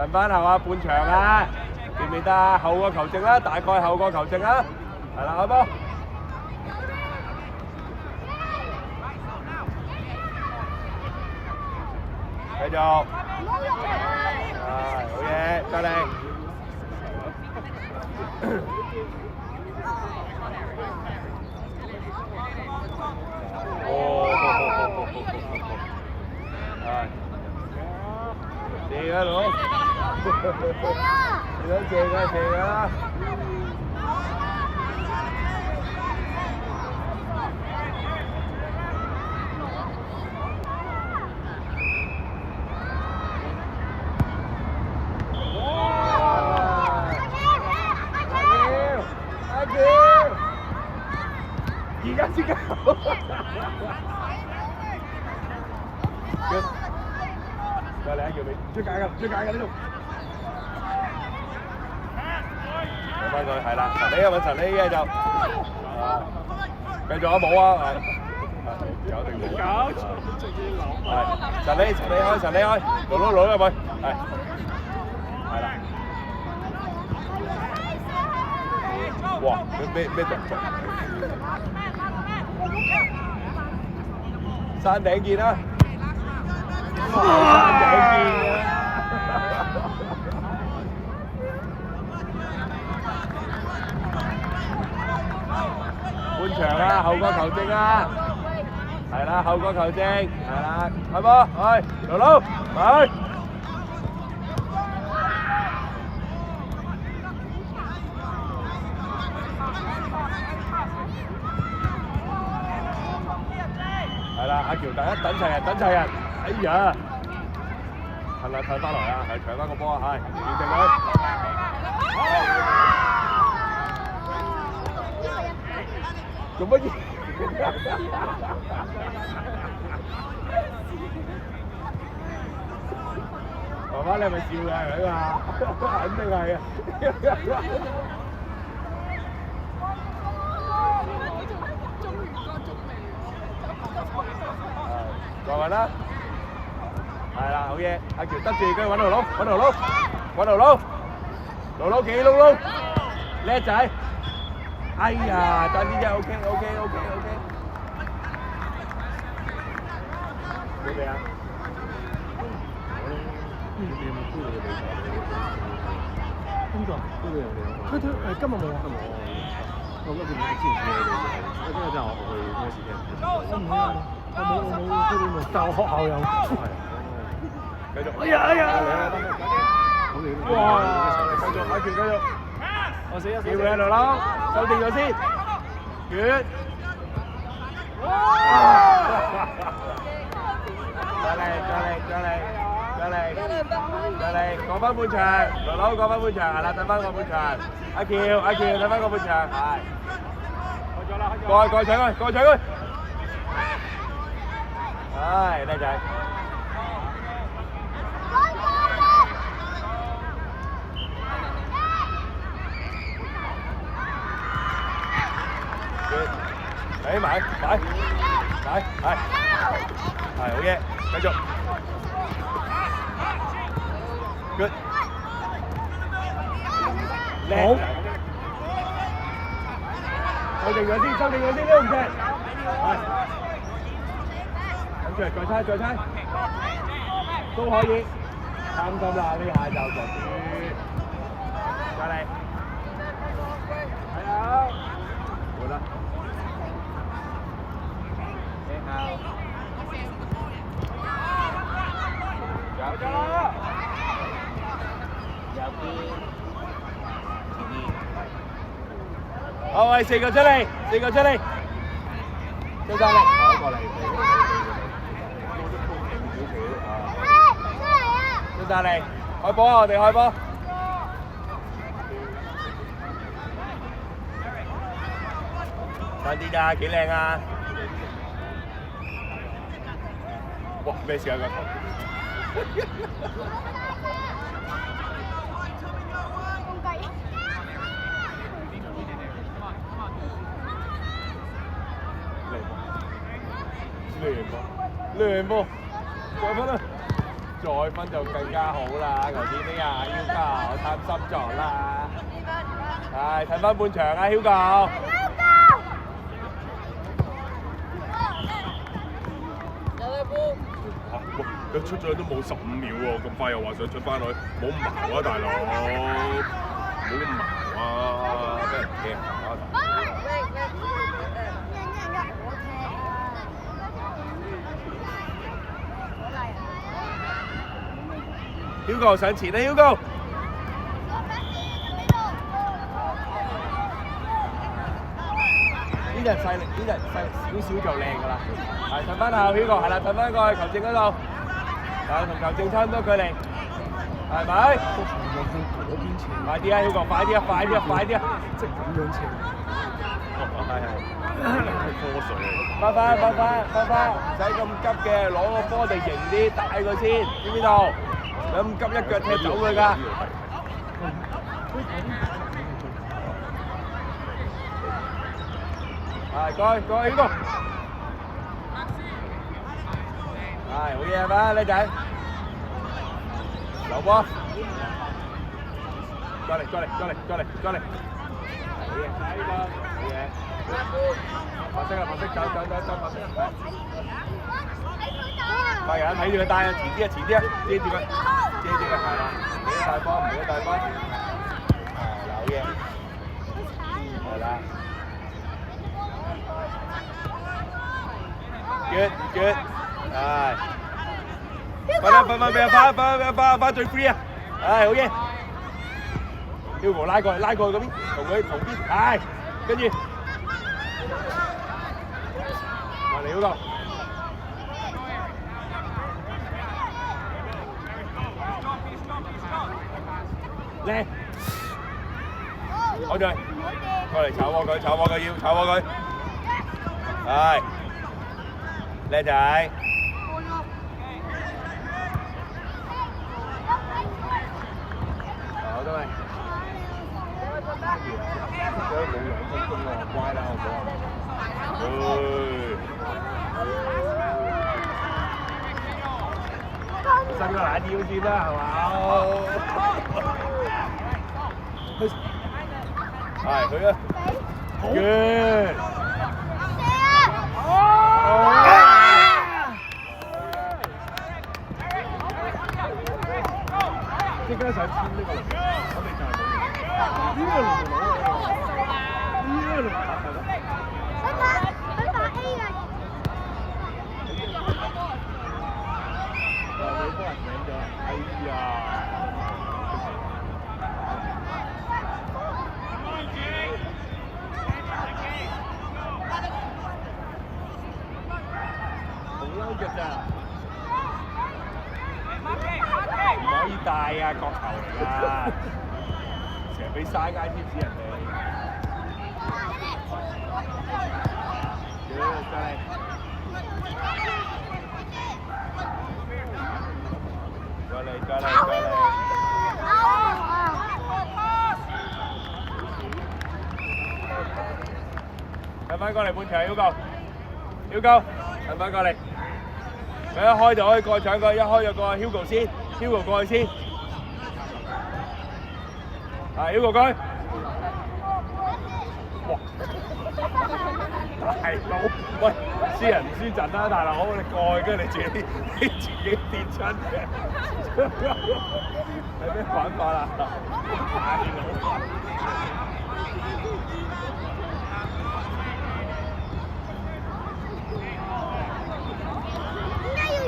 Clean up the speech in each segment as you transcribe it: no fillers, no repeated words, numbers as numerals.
褪翻後啊，半場啊，記唔記得啊？後個球證啦，大概後個球證啦，係啦，開波。繼續，好嘢，再嚟。射啊佬！你想射嘅射啊！而家先夠。再嚟一腳未？出界㗎，出界㗎呢度。攞翻佢，係啦，神呢揾神呢嘅就，繼續啊冇啊，係，搞定冇。搞錯，仲要留。係，神呢開，神呢開，攞入去，係，係啦。哇！咩動作？山頂見啦！山頂見啊！半場啦，後個球證啊！係啦，後個球證，係啦，開波，去，盧盧，去！係啦，阿喬等齊人，哎呀！褪翻來啊，係搶翻個波啊，係完成佢。做乜嘢？爸爸你係咪笑㗎？係咪啊？肯定係啊！再揾啦，係啦，好嘢，阿喬得住，跟住揾條路，盧盧幾碌，叻仔，哎呀，爭啲啫 ，OK，做咩啊？邊個？佢今日冇啊，我嗰邊之前嘅你哋，今日真係我去咩事嘅？我唔會啊。我冇去到，但係學校有。係。繼續。哎呀！哇！繼續，阿權繼續。我死一死。機會喺度啦，修正咗先。決。再嚟，過翻半場，盧過翻半場，係啦，等翻個半場。阿喬，等翻個半場，係。開咗啦，過搶佢。唉，叻仔！起埋，係，好嘢，繼續。Good。好。修正咗先，呢個唔正。係。再猜，都可以，擔心啦，呢下就落雨，再嚟，係啊，好啦，你好，有咗啦，右邊，好，喂，四個出嚟，出晒嚟，跑過嚟。出晒嚟，開波啊！我哋開波。快啲㗎，幾靚啊！哇！咩事啊？個頭。亂波，再分啦！再分就更加好啦！頭先啲啊 Hugo 貪心咗啦，係睇翻半場啊 Hugo。佢出咗都冇15秒喎，咁快又話想出翻去，冇咁矛啊大佬，冇咁矛啊，俾人踢啊！ Hugo 上前啦 ，Hugo。呢人細力，呢人細力少少就靚㗎啦。係褪翻後 Hugo， 係啦，褪翻過去球證嗰度，係同球證差唔多距離，係咪？快啲啊 ，Hugo， 快啲啊，快啲啊，快啲啊！即係咁樣斜。係科水嚟。翻，唔使咁急嘅，攞個波地型啲，帶佢先，知唔知道？咁急一腳踢走佢㗎。係，過去 Hugo。係，好嘢嘛，靚仔。留波。過嚟。好嘢。白色，走。快人睇住佢帶啊，遲啲啊，遮住佢，係啦，唔好大波，好嘢，係啦 ，good，係，翻最 free 啊，係好嘢 ，Hugo 拉過去嗰邊，同邊，係，跟住，嚟 Hugo。 靚，好在，過嚟炒鑊佢，係，靚仔，好得未？冇兩分鐘喎，乖啦，好唔好？伸個懶腰先啦，係嘛？係佢啊 ，good， 即刻想簽呢個輪，我哋就係冇呢個輪係咪？佢打 A 嘅。你幫人領咗，哎呀！ 好嘅咋，唔可以帶啊，角球嚟㗎，成日俾嘥街貼士人哋。過嚟。睇翻過嚟半場 ，Hugo，睇翻過嚟。 佢一開就可以過搶佢，一開就過 Hugo 先 ，Hugo 過去先。係 Hugo 過去。哇！大佬，喂，輸人唔輸陣啦，大佬，你過去跟住你自己跌親嘅，係咩玩法啊？大佬。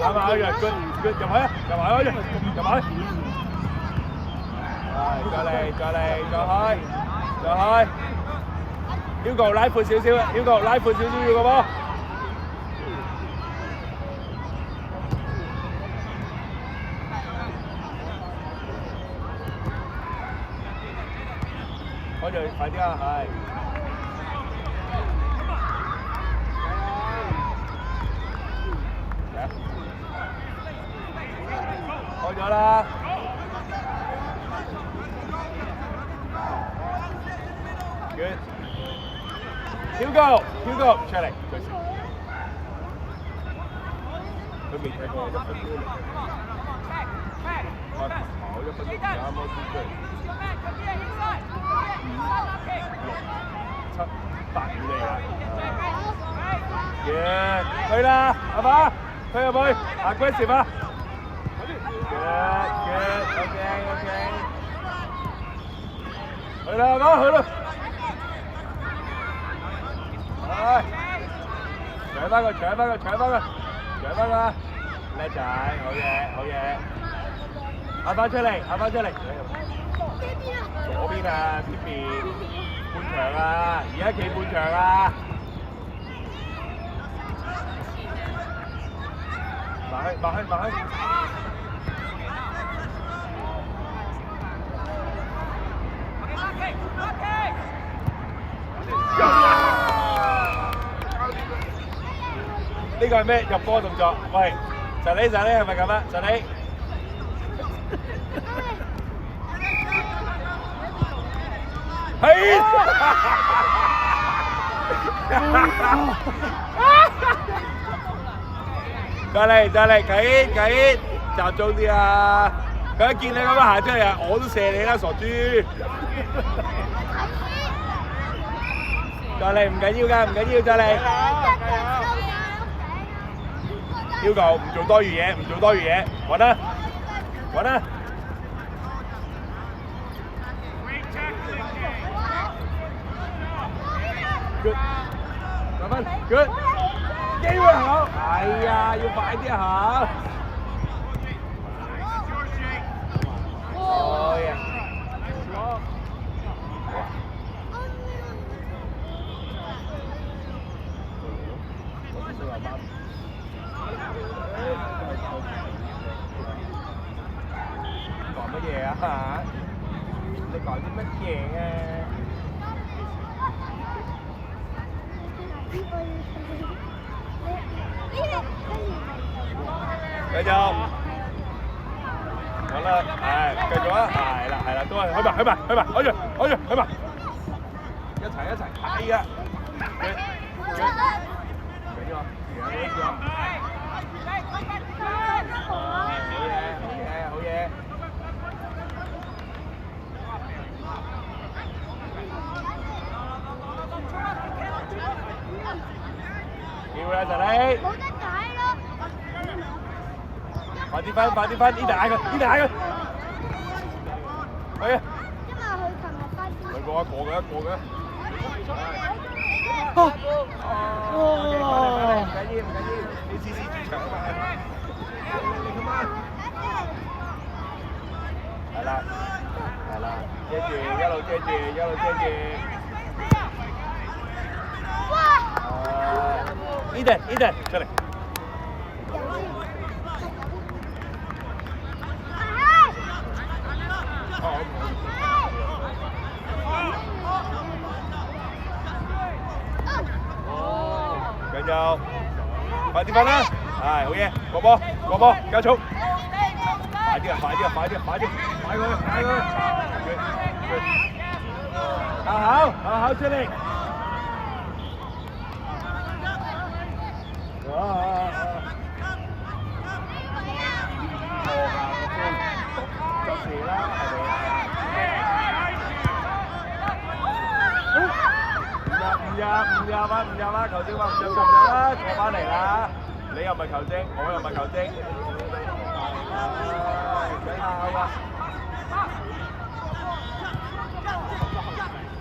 啱啊！佢入去啊！入埋去。再開。Hugo 拉闊少少啊 ！Hugo 拉闊少少要個波。開住，快啲啊！係。 開咗啦！ Good。Hugo 出嚟，佢未睇過一分鐘。快跑1分鐘，啱啱先出嚟。5、6、7、8秒嚟啊！耶，去啦，阿爸，去入去 ，aggressive 啊 ！Good，OK，OK。去啦，阿爸，去啦。唉，搶翻佢，搶翻佢，搶翻佢，搶翻佢，叻仔，好嘢，好嘢。阿爸出嚟，阿爸出嚟。左邊啊，呢邊半場啊，而家企半場啊。埋去，埋去，埋去。呢個係咩入波動作？喂，實你係咪咁啊？實你。係。再嚟，再嚟，緊，集中啲啊！佢一見你咁樣行出嚟啊，我都射你啦，傻豬！再嚟，唔緊要㗎，唔緊要，再嚟。要求唔做多餘嘢，唔做多餘嘢，揾啦，揾啦。Good， 9分 ，Good， 機會好，哎呀，要快啲行。好呀。講乜嘢啊？你講啲乜嘢啊？繼續，好啦，係，繼續啊，係啦，係啦，都係，去埋，攞住，去埋，一齊，係啊，緊要啊，好嘢。叫啦，實你。冇得解咯。快啲分，呢度嗌佢。去啊！因為佢琴日翻工。佢過嘅。唔緊要，你次主場啊嘛。係啦，遮住，一路遮住。Eden 出嚟。繼續，快啲啦！係好嘢，過波，加速，快啲，快佢，好好出嚟。就是啦，係咪啊？唔入啊！球證話唔入就唔入啦，坐翻嚟啦。你又唔係球證，我又唔係球證。想拗啊！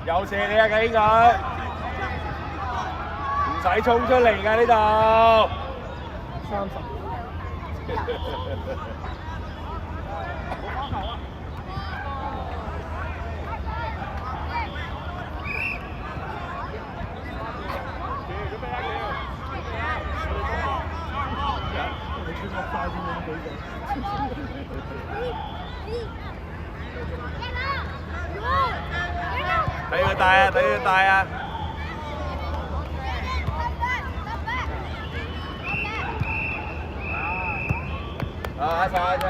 又射你啊，計佢！唔使衝出嚟㗎呢度。30。睇佢帶啊！阿曬啫。